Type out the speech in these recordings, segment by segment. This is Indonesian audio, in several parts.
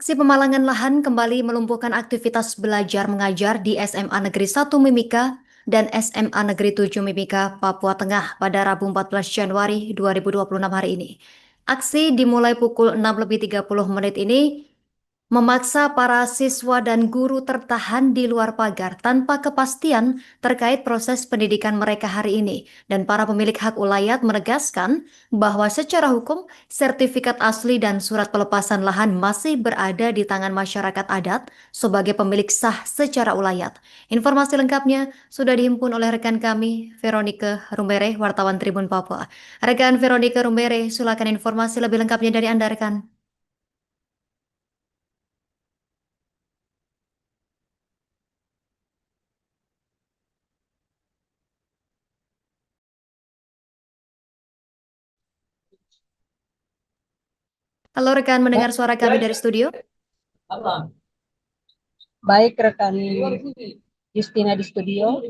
Aksi pemalangan lahan kembali melumpuhkan aktivitas belajar mengajar di SMA Negeri 1 Mimika dan SMA Negeri 7 Mimika, Papua Tengah pada Rabu 14 Januari 2026 hari ini. Aksi dimulai pukul 6:30 ini memaksa para siswa dan guru tertahan di luar pagar tanpa kepastian terkait proses pendidikan mereka hari ini. Dan para pemilik hak ulayat menegaskan bahwa secara hukum, sertifikat asli dan surat pelepasan lahan masih berada di tangan masyarakat adat sebagai pemilik sah secara ulayat. Informasi lengkapnya sudah dihimpun oleh rekan kami, Veronica Rumbere, wartawan Tribun Papua. Rekan Veronica Rumbere, silakan informasi lebih lengkapnya dari Anda, rekan. Halo rekan, mendengar suara kami dari studio? Baik rekan Justina di studio.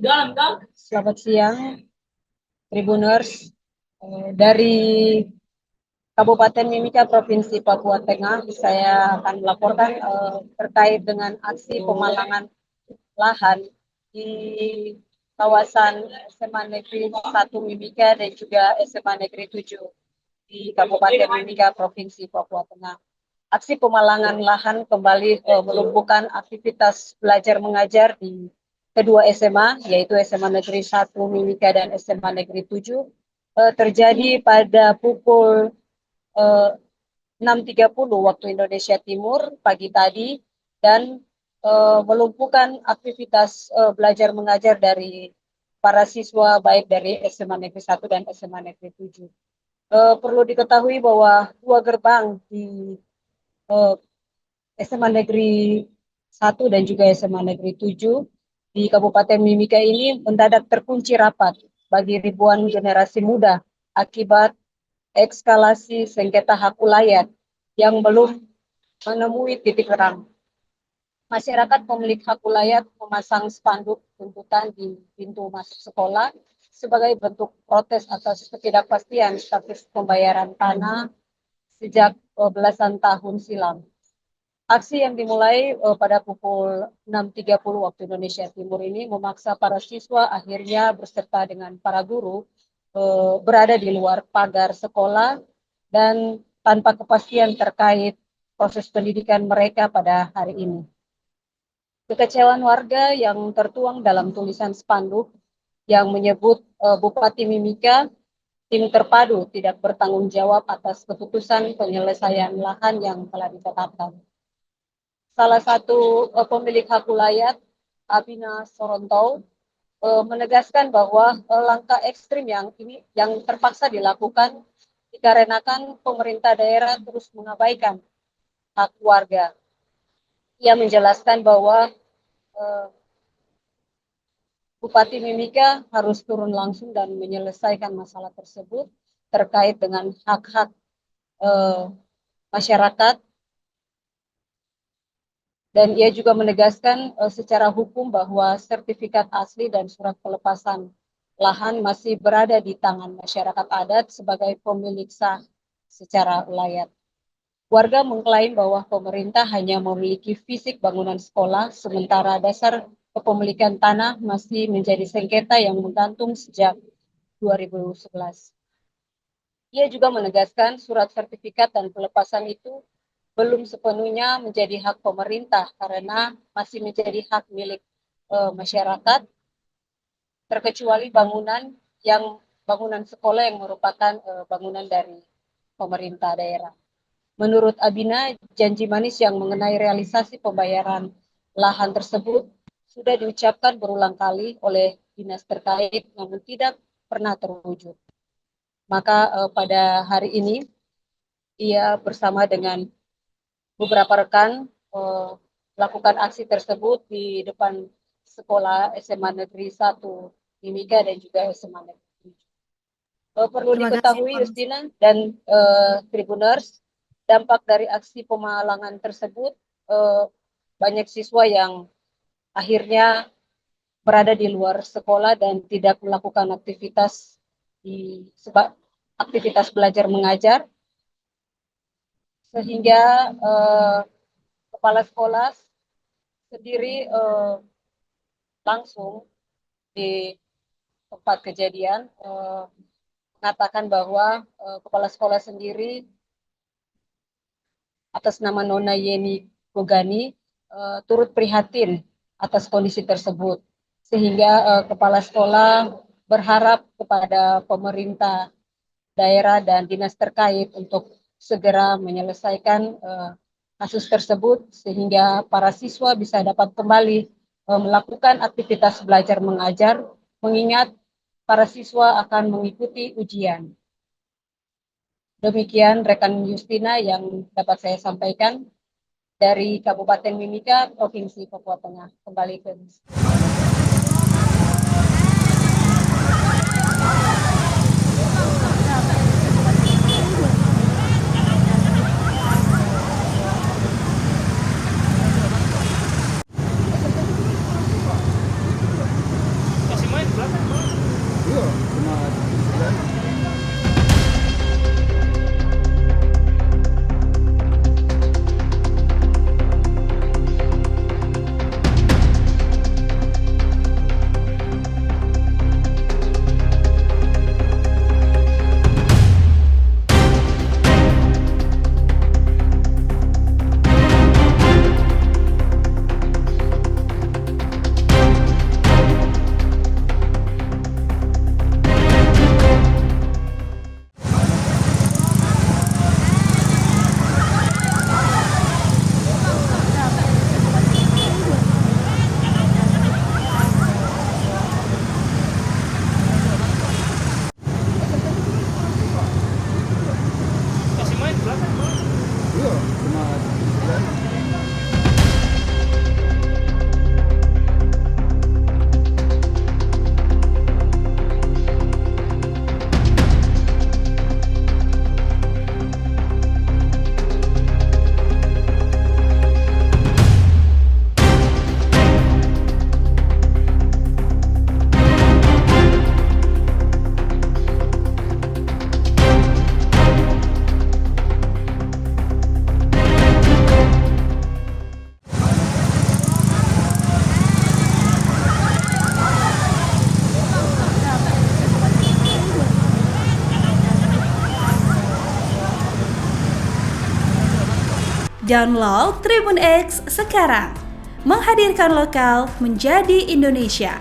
Selamat siang Tribuners. Dari Kabupaten Mimika, Provinsi Papua Tengah, saya akan melaporkan terkait dengan aksi pemalangan lahan di kawasan SMA Negeri 1 Mimika dan juga SMA Negeri 7 di Kabupaten Mimika, Provinsi Papua Tengah. Aksi pemalangan lahan kembali melumpuhkan aktivitas belajar mengajar di kedua SMA, yaitu SMA Negeri 1 Mimika dan SMA Negeri 7, terjadi pada pukul 6.30 waktu Indonesia Timur pagi tadi dan melumpuhkan aktivitas belajar mengajar dari para siswa baik dari SMA Negeri 1 dan SMA Negeri 7. Perlu diketahui bahwa dua gerbang di SMA Negeri 1 dan juga SMA Negeri 7 di Kabupaten Mimika ini mendadak terkunci rapat bagi ribuan generasi muda akibat ekskalasi sengketa hak ulayat yang belum menemui titik terang. Masyarakat pemilik hak ulayat memasang spanduk tuntutan di pintu masuk sekolah sebagai bentuk protes atas ketidakpastian status pembayaran tanah sejak belasan tahun silam. Aksi yang dimulai pada pukul 6.30 waktu Indonesia Timur ini memaksa para siswa akhirnya berserta dengan para guru berada di luar pagar sekolah dan tanpa kepastian terkait proses pendidikan mereka pada hari ini. Kekecewaan warga yang tertuang dalam tulisan spanduk yang menyebut Bupati Mimika tim terpadu tidak bertanggung jawab atas keputusan penyelesaian lahan yang telah ditetapkan. Salah satu pemilik hak ulayat, Abina Soronto, menegaskan bahwa langkah ekstrim yang terpaksa dilakukan dikarenakan pemerintah daerah terus mengabaikan hak warga. Ia menjelaskan bahwa Bupati Mimika harus turun langsung dan menyelesaikan masalah tersebut terkait dengan hak-hak masyarakat. Dan ia juga menegaskan secara hukum bahwa sertifikat asli dan surat pelepasan lahan masih berada di tangan masyarakat adat sebagai pemilik sah secara ulayat. Warga mengklaim bahwa pemerintah hanya memiliki fisik bangunan sekolah, sementara dasar kepemilikan tanah masih menjadi sengketa yang menggantung sejak 2011. Ia juga menegaskan surat sertifikat dan pelepasan itu belum sepenuhnya menjadi hak pemerintah karena masih menjadi hak milik masyarakat, terkecuali bangunan sekolah yang merupakan bangunan dari pemerintah daerah. Menurut Abina, janji manis yang mengenai realisasi pembayaran lahan tersebut sudah diucapkan berulang kali oleh dinas terkait, namun tidak pernah terwujud. Maka pada hari ini ia bersama dengan beberapa rekan melakukan aksi tersebut di depan sekolah SMA Negeri 1 Mimika dan juga SMA Negeri 7. Perlu Terima kasih diketahui informasi. Justina dan Tribuners, dampak dari aksi pemalangan tersebut banyak siswa yang akhirnya berada di luar sekolah dan tidak melakukan aktivitas belajar mengajar, sehingga kepala sekolah sendiri langsung di tempat kejadian mengatakan bahwa kepala sekolah sendiri atas nama Nona Yeni Gogani turut prihatin atas kondisi tersebut, sehingga kepala sekolah berharap kepada pemerintah daerah dan dinas terkait untuk segera menyelesaikan kasus tersebut sehingga para siswa bisa dapat kembali melakukan aktivitas belajar mengajar, mengingat para siswa akan mengikuti ujian. Demikian rekan Justina yang dapat saya sampaikan dari Kabupaten Mimika, Provinsi Papua Tengah. Kembali ke Download Tribun X sekarang, menghadirkan lokal menjadi Indonesia.